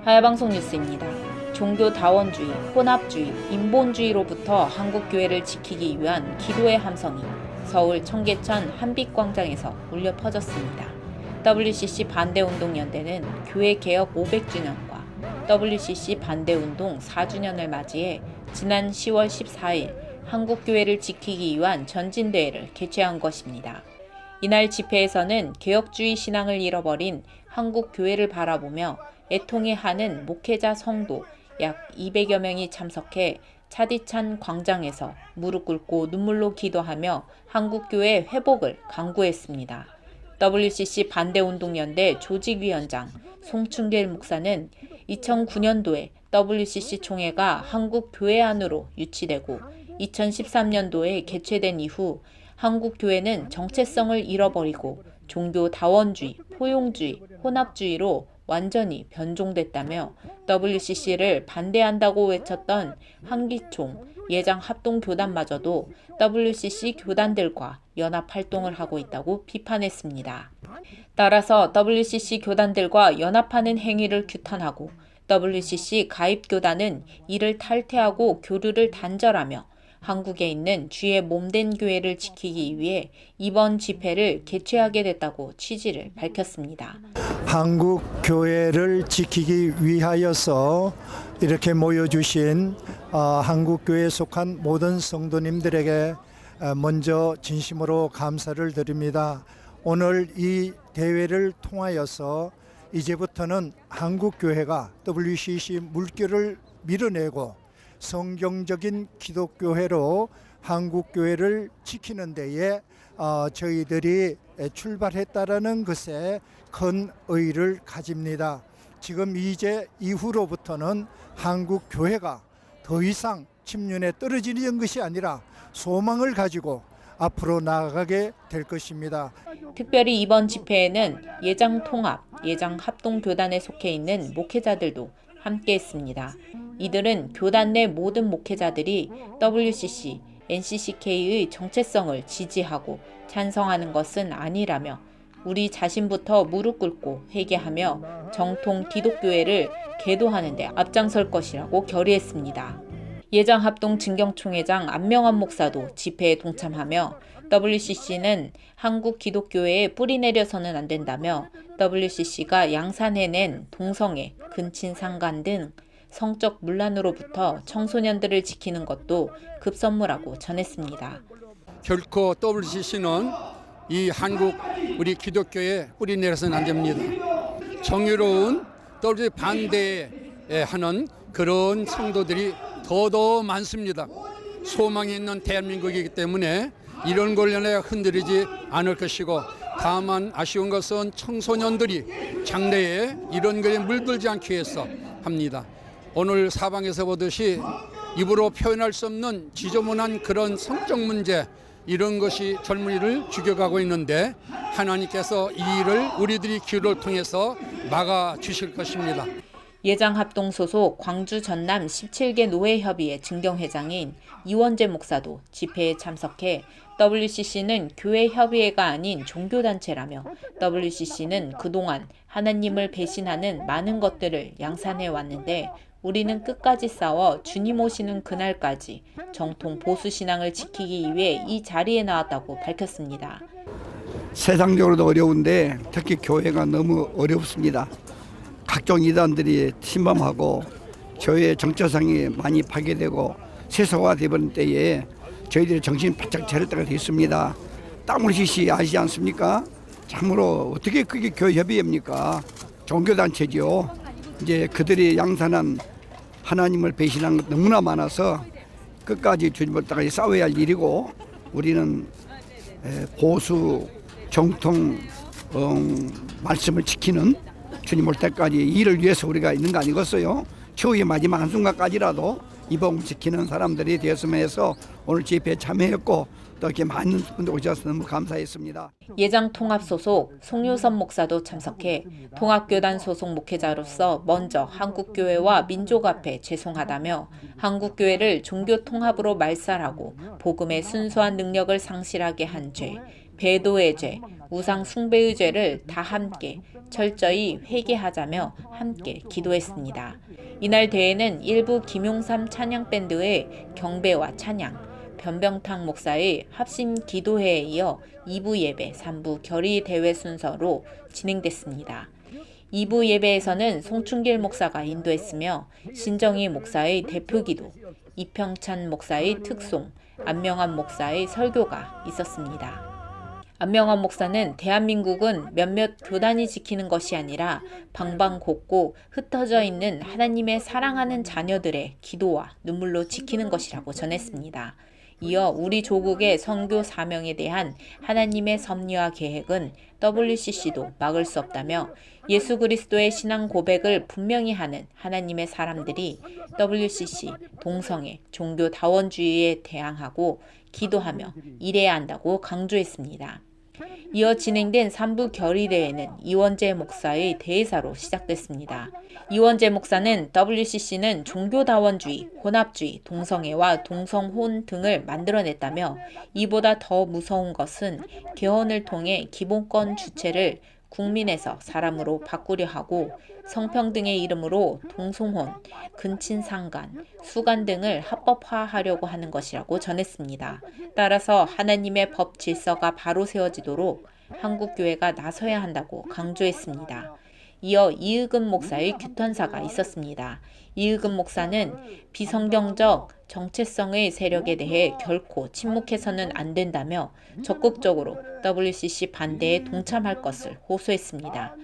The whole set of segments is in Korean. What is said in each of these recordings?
하야방송 뉴스입니다. 종교 다원주의, 혼합주의, 인본주의로부터 한국교회를 지키기 위한 기도의 함성이 서울 청계천 한빛광장에서 울려 퍼졌습니다. WCC 반대운동연대는 교회개혁 500주년과 WCC 반대운동 4주년을 맞이해 지난 10월 14일 한국교회를 지키기 위한 전진대회를 개최한 것입니다. 이날 집회에서는 개혁주의 신앙을 잃어버린 한국교회를 바라보며 애통해하는 목회자 성도 약 200여 명이 참석해 차디찬 광장에서 무릎 꿇고 눈물로 기도하며 한국교회 회복을 간구했습니다. WCC 반대운동연대 조직위원장 송충길 목사는 2009년도에 WCC 총회가 한국교회 안으로 유치되고 2013년도에 개최된 이후 한국교회는 정체성을 잃어버리고 종교 다원주의, 포용주의, 혼합주의로 완전히 변종됐다며 WCC를 반대한다고 외쳤던 한기총 예장합동교단마저도 WCC 교단들과 연합활동을 하고 있다고 비판했습니다. 따라서 WCC 교단들과 연합하는 행위를 규탄하고 WCC 가입교단은 이를 탈퇴하고 교류를 단절하며 한국에 있는 주의 몸된 교회를 지키기 위해 이번 집회를 개최하게 됐다고 취지를 밝혔습니다. 한국 교회를 지키기 위하여서 이렇게 모여주신 한국 교회에 속한 모든 성도님들에게 먼저 진심으로 감사를 드립니다. 오늘 이 대회를 통하여서 이제부터는 한국 교회가 WCC 물결을 밀어내고 성경적인 기독교회로 한국교회를 지키는 데에 저희들이 출발했다라는 것에 큰 의의를 가집니다. 지금 이제 이후로부터는 한국교회가 더 이상 침륜에 떨어지는 것이 아니라 소망을 가지고 앞으로 나아가게 될 것입니다. 특별히 이번 집회에는 예장통합, 예장합동교단에 속해 있는 목회자들도 함께했습니다. 이들은 교단 내 모든 목회자들이 WCC, NCCK의 정체성을 지지하고 찬성하는 것은 아니라며 우리 자신부터 무릎 꿇고 회개하며 정통 기독교회를 계도하는 데 앞장설 것이라고 결의했습니다. 예장합동 진경총회장 안명환 목사도 집회에 동참하며 WCC는 한국 기독교회에 뿌리 내려서는 안 된다며 WCC가 양산해낸 동성애, 근친상간 등 성적 문란으로부터 청소년들을 지키는 것도 급선무라고 전했습니다. 결코 WCC는 이 한국 우리 기독교에 뿌리 내려서는 안 됩니다. 정의로운 WCC 반대하는 그런 성도들이 더더 많습니다. 소망이 있는 대한민국이기 때문에 이런 권력에 흔들리지 않을 것이고 다만 아쉬운 것은 청소년들이 장래에 이런 것에 물들지 않기 위해서 합니다. 오늘 사방에서 보듯이 입으로 표현할 수 없는 지저분한 그런 성적 문제 이런 것이 젊은이를 죽여가고 있는데 하나님께서 이 일을 우리들이 기도를 통해서 막아주실 것입니다. 예장합동 소속 광주 전남 17개 노회협의회 증경회장인 이원재 목사도 집회에 참석해 WCC는 교회협의회가 아닌 종교단체라며 WCC는 그동안 하나님을 배신하는 많은 것들을 양산해 왔는데 우리는 끝까지 싸워 주님 오시는 그날까지 정통 보수신앙을 지키기 위해 이 자리에 나왔다고 밝혔습니다. 세상적으로도 어려운데 특히 교회가 너무 어렵습니다. 각종 이단들이 침범하고 교회의 정체성이 많이 파괴되고 세속화되는 때에 저희들이 정신 바짝 차릴 때가 됐습니다. WCC 아시지 않습니까? 참으로 어떻게 그게 교회협의회입니까? 종교단체죠. 이제 그들이 양산한 하나님을 배신한 것 너무나 많아서 끝까지 주님을 따라 싸워야 할 일이고 우리는 보수 정통 말씀을 지키는 주님 올 때까지 일을 위해서 우리가 있는 거 아니겠어요? 최후의 마지막 한순간까지라도 이 복음을 지키는 사람들이 되었으면 해서 오늘 집회에 참여했고 또 이렇게 많은 분들 오셔서 너무 감사했습니다. 예장통합 소속 송유선 목사도 참석해 통합교단 소속 목회자로서 먼저 한국교회와 민족 앞에 죄송하다며 한국교회를 종교통합으로 말살하고 복음의 순수한 능력을 상실하게 한 죄, 배도의 죄, 우상 숭배의 죄를 다 함께 철저히 회개하자며 함께 기도했습니다. 이날 대회는 일부 김용삼 찬양밴드의 경배와 찬양, 변병탁 목사의 합심 기도회에 이어 2부 예배, 3부 결의 대회 순서로 진행됐습니다. 2부 예배에서는 송충길 목사가 인도했으며 신정희 목사의 대표기도, 이평찬 목사의 특송, 안명환 목사의 설교가 있었습니다. 안명환 목사는 대한민국은 몇몇 교단이 지키는 것이 아니라 방방곡곡 흩어져 있는 하나님의 사랑하는 자녀들의 기도와 눈물로 지키는 것이라고 전했습니다. 이어 우리 조국의 선교 사명에 대한 하나님의 섭리와 계획은 WCC도 막을 수 없다며 예수 그리스도의 신앙 고백을 분명히 하는 하나님의 사람들이 WCC 동성애 종교다원주의에 대항하고 기도하며 일해야 한다고 강조했습니다. 이어 진행된 3부 결의대회는 이원재 목사의 대회사로 시작됐습니다. 이원재 목사는 WCC는 종교다원주의, 혼합주의, 동성애와 동성혼 등을 만들어냈다며 이보다 더 무서운 것은 개헌을 통해 기본권 주체를 국민에서 사람으로 바꾸려 하고 성평등의 이름으로 동성혼, 근친상간, 수간 등을 합법화하려고 하는 것이라고 전했습니다. 따라서 하나님의 법 질서가 바로 세워지도록 한국교회가 나서야 한다고 강조했습니다. 이어 이의금 목사의 규탄사가 있었습니다. 이의금 목사는 비성경적 정체성의 세력에 대해 결코 침묵해서는 안 된다며 적극적으로 WCC 반대에 동참할 것을 호소했습니다.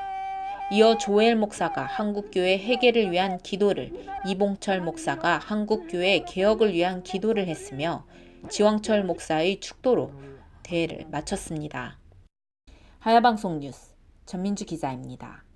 이어 조엘 목사가 한국교회 회개를 위한 기도를, 이봉철 목사가 한국교회 개혁을 위한 기도를 했으며 지왕철 목사의 축도로 대회를 마쳤습니다. 하야방송 뉴스 전민주 기자입니다.